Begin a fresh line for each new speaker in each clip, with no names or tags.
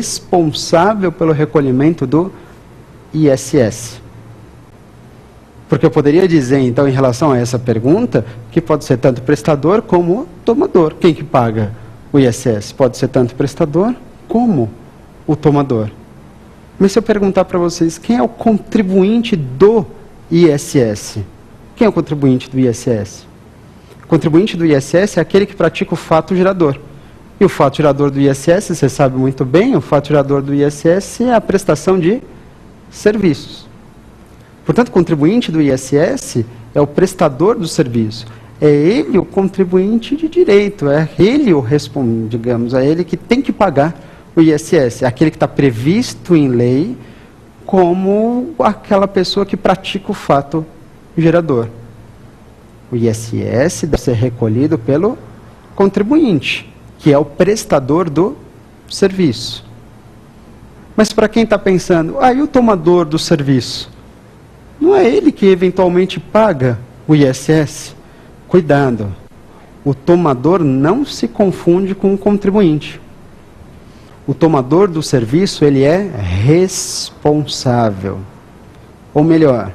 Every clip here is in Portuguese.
responsável pelo recolhimento do ISS. Porque eu poderia dizer, então, em relação a essa pergunta, que pode ser tanto prestador como tomador. Quem que paga o ISS? Pode ser tanto prestador como o tomador. Mas se eu perguntar para vocês, quem é o contribuinte do ISS? Quem é o contribuinte do ISS? O contribuinte do ISS é aquele que pratica o fato gerador. E o fato gerador do ISS, você sabe muito bem, o fato gerador do ISS é a prestação de serviços. Portanto, o contribuinte do ISS é o prestador do serviço. É ele o contribuinte de direito, é ele o digamos, é ele que tem que pagar o ISS. É aquele que está previsto em lei como aquela pessoa que pratica o fato gerador. O ISS deve ser recolhido pelo contribuinte, que é o prestador do serviço. Mas para quem está pensando, e o tomador do serviço? Não é ele que eventualmente paga o ISS? Cuidado, o tomador não se confunde com o contribuinte. O tomador do serviço, ele é responsável. Ou melhor,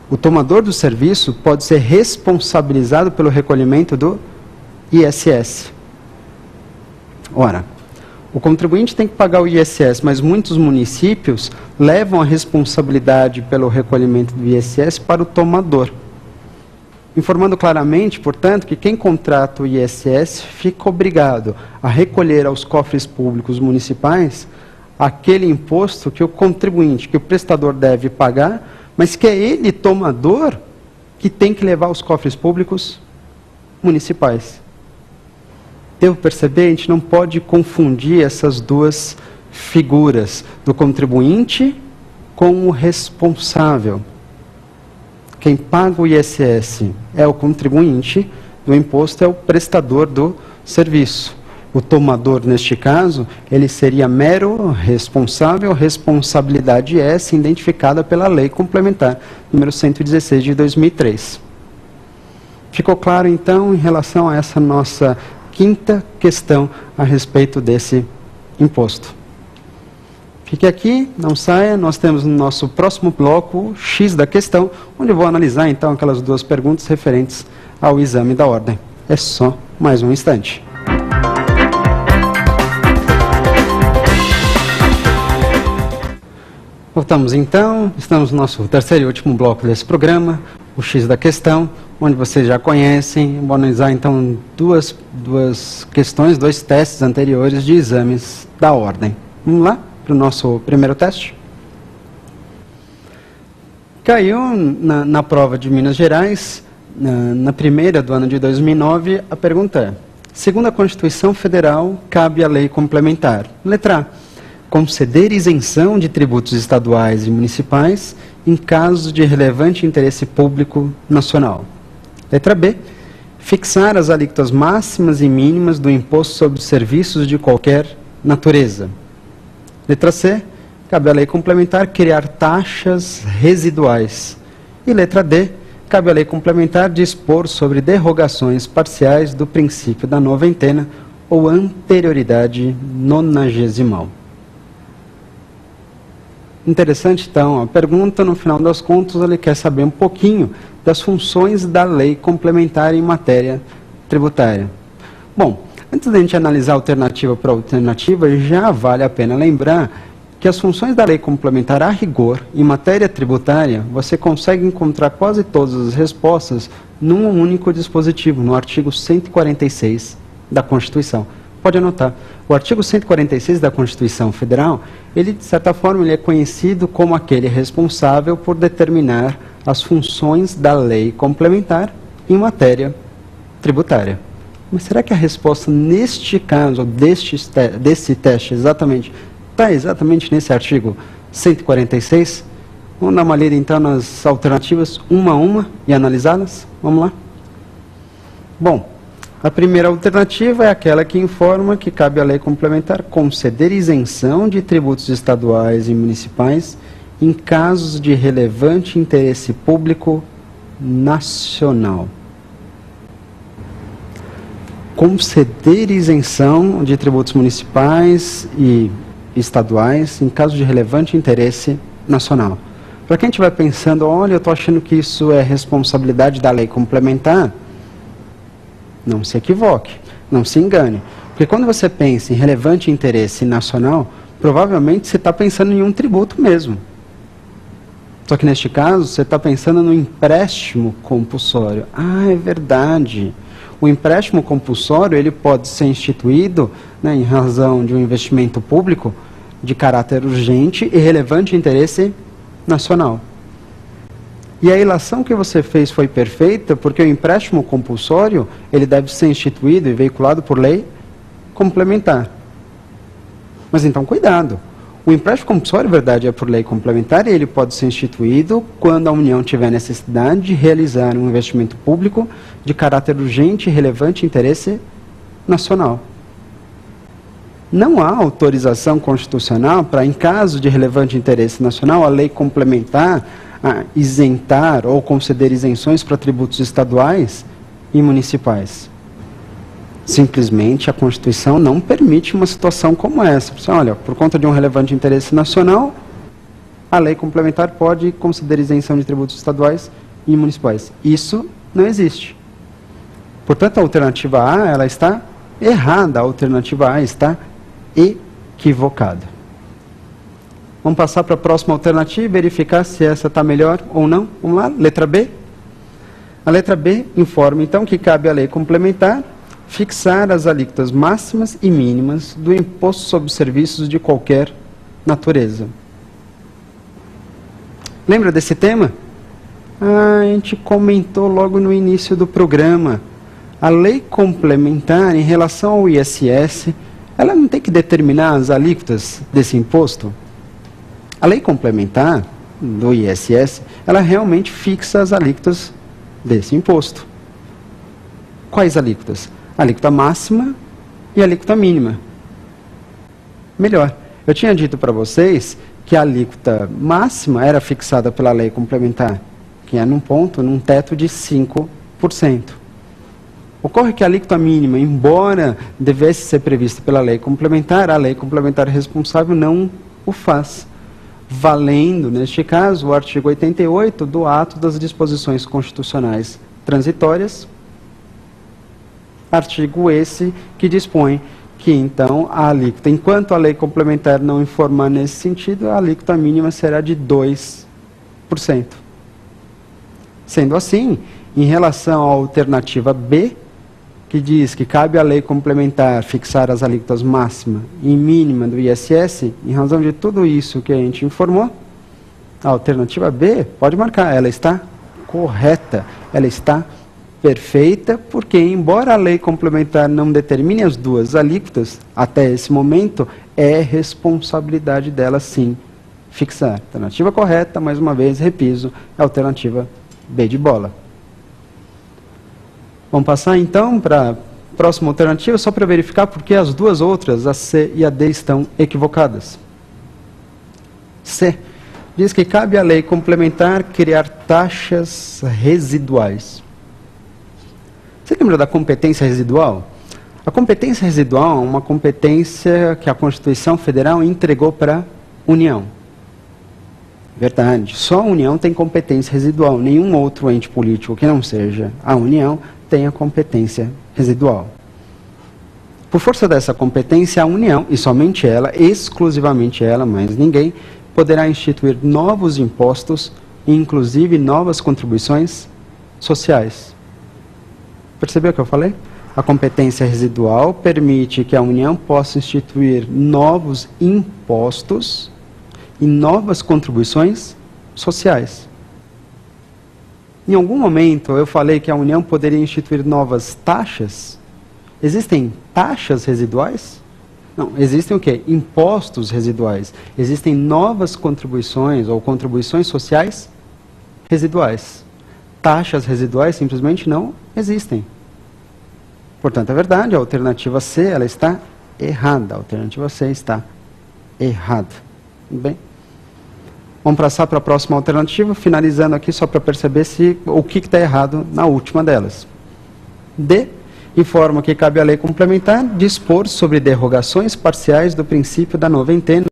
o tomador do serviço pode ser responsabilizado pelo recolhimento do ISS. Ora, o contribuinte tem que pagar o ISS, mas muitos municípios levam a responsabilidade pelo recolhimento do ISS para o tomador. Informando claramente, portanto, que quem contrata o ISS fica obrigado a recolher aos cofres públicos municipais aquele imposto que o contribuinte, que o prestador deve pagar, mas que é ele, tomador, que tem que levar aos cofres públicos municipais. Devo perceber, a gente não pode confundir essas duas figuras, do contribuinte com o responsável. Quem paga o ISS é o contribuinte do imposto, é o prestador do serviço. O tomador, neste caso, ele seria mero responsável, responsabilidade essa identificada pela Lei Complementar número 116 de 2003. Ficou claro, então, em relação a essa nossa quinta questão a respeito desse imposto. Fique aqui, não saia, nós temos no nosso próximo bloco o X da questão, onde eu vou analisar então aquelas duas perguntas referentes ao exame da ordem. É só mais um instante. Voltamos então, estamos no nosso terceiro e último bloco desse programa, o X da questão, onde vocês já conhecem. Vou analisar então duas questões, dois testes anteriores de exames da ordem. Vamos lá para o nosso primeiro teste. Caiu na prova de Minas Gerais, na primeira do ano de 2009, a pergunta é: segundo a Constituição Federal, cabe a lei complementar. Letra A: conceder isenção de tributos estaduais e municipais em casos de relevante interesse público nacional. Letra B: fixar as alíquotas máximas e mínimas do imposto sobre serviços de qualquer natureza. Letra C: cabe à lei complementar criar taxas residuais. E letra D: cabe à lei complementar dispor sobre derrogações parciais do princípio da noventena ou anterioridade nonagesimal. Interessante, então, a pergunta, no final das contas, ele quer saber um pouquinho das funções da lei complementar em matéria tributária. Bom, antes da gente analisar alternativa por alternativa, já vale a pena lembrar que as funções da lei complementar, a rigor, em matéria tributária, você consegue encontrar quase todas as respostas num único dispositivo, no artigo 146 da Constituição. Pode anotar. O artigo 146 da Constituição Federal, ele, de certa forma, ele é conhecido como aquele responsável por determinar as funções da lei complementar em matéria tributária. Mas será que a resposta neste caso, desse teste exatamente, está exatamente nesse artigo 146? Vamos dar uma lida então nas alternativas, uma a uma, e analisá-las? Vamos lá? Bom, a primeira alternativa é aquela que informa que cabe à lei complementar conceder isenção de tributos estaduais e municipais em casos de relevante interesse público nacional. Conceder isenção de tributos municipais e estaduais em caso de relevante interesse nacional. Para quem estiver pensando, olha, eu estou achando que isso é responsabilidade da lei complementar, não se equivoque, não se engane. Porque quando você pensa em relevante interesse nacional, provavelmente você está pensando em um tributo mesmo. Só que neste caso, você está pensando no empréstimo compulsório. Ah, é verdade. O empréstimo compulsório ele pode ser instituído, né, em razão de um investimento público de caráter urgente e relevante interesse nacional. E a ilação que você fez foi perfeita porque o empréstimo compulsório ele deve ser instituído e veiculado por lei complementar. Mas então, cuidado. O empréstimo compulsório, verdade, é por lei complementar e ele pode ser instituído quando a União tiver necessidade de realizar um investimento público de caráter urgente e relevante interesse nacional. Não há autorização constitucional para, em caso de relevante interesse nacional, a lei complementar, isentar ou conceder isenções para tributos estaduais e municipais. Simplesmente a Constituição não permite uma situação como essa. Você, olha, por conta de um relevante interesse nacional, a lei complementar pode conceder isenção de tributos estaduais e municipais. Isso não existe. Portanto, a alternativa A ela está errada, a alternativa A está equivocada. Vamos passar para a próxima alternativa e verificar se essa está melhor ou não. Vamos lá, letra B. A letra B informa, então, que cabe à lei complementar fixar as alíquotas máximas e mínimas do imposto sobre serviços de qualquer natureza. Lembra desse tema? A gente comentou logo no início do programa. A lei complementar em relação ao ISS, ela não tem que determinar as alíquotas desse imposto? A lei complementar do ISS, ela realmente fixa as alíquotas desse imposto. Quais alíquotas? A alíquota máxima e a alíquota mínima. Melhor, eu tinha dito para vocês que a alíquota máxima era fixada pela lei complementar, que é num teto de 5%. Ocorre que a alíquota mínima, embora devesse ser prevista pela lei complementar, a lei complementar responsável não o faz, valendo, neste caso, o artigo 88 do ato das disposições constitucionais transitórias, artigo esse que dispõe que, então, a alíquota, enquanto a lei complementar não informar nesse sentido, a alíquota mínima será de 2%. Sendo assim, em relação à alternativa B, que diz que cabe à lei complementar fixar as alíquotas máxima e mínima do ISS, em razão de tudo isso que a gente informou, a alternativa B, pode marcar, ela está correta, ela está perfeita, porque embora a lei complementar não determine as duas alíquotas, até esse momento, é responsabilidade dela sim fixar. Alternativa correta, mais uma vez, repiso, é a alternativa B de bola. Vamos passar então para a próxima alternativa, só para verificar porque as duas outras, a C e a D, estão equivocadas. C diz que cabe à lei complementar criar taxas residuais. Você lembra da competência residual? A competência residual é uma competência que a Constituição Federal entregou para a União. Verdade, só a União tem competência residual, nenhum outro ente político que não seja a União tem a competência residual. Por força dessa competência, a União, e somente ela, exclusivamente ela, mas ninguém, poderá instituir novos impostos e inclusive novas contribuições sociais. Percebeu o que eu falei? A competência residual permite que a União possa instituir novos impostos e novas contribuições sociais. Em algum momento eu falei que a União poderia instituir novas taxas. Existem taxas residuais? Não, existem o quê? Impostos residuais. Existem novas contribuições ou contribuições sociais residuais. Taxas residuais simplesmente não existem. Portanto, é verdade, a alternativa C ela está errada. A alternativa C está errada. Tudo bem? Vamos passar para a próxima alternativa, finalizando aqui só para perceber o que está errado na última delas. D informa que cabe à lei complementar dispor sobre derrogações parciais do princípio da noventena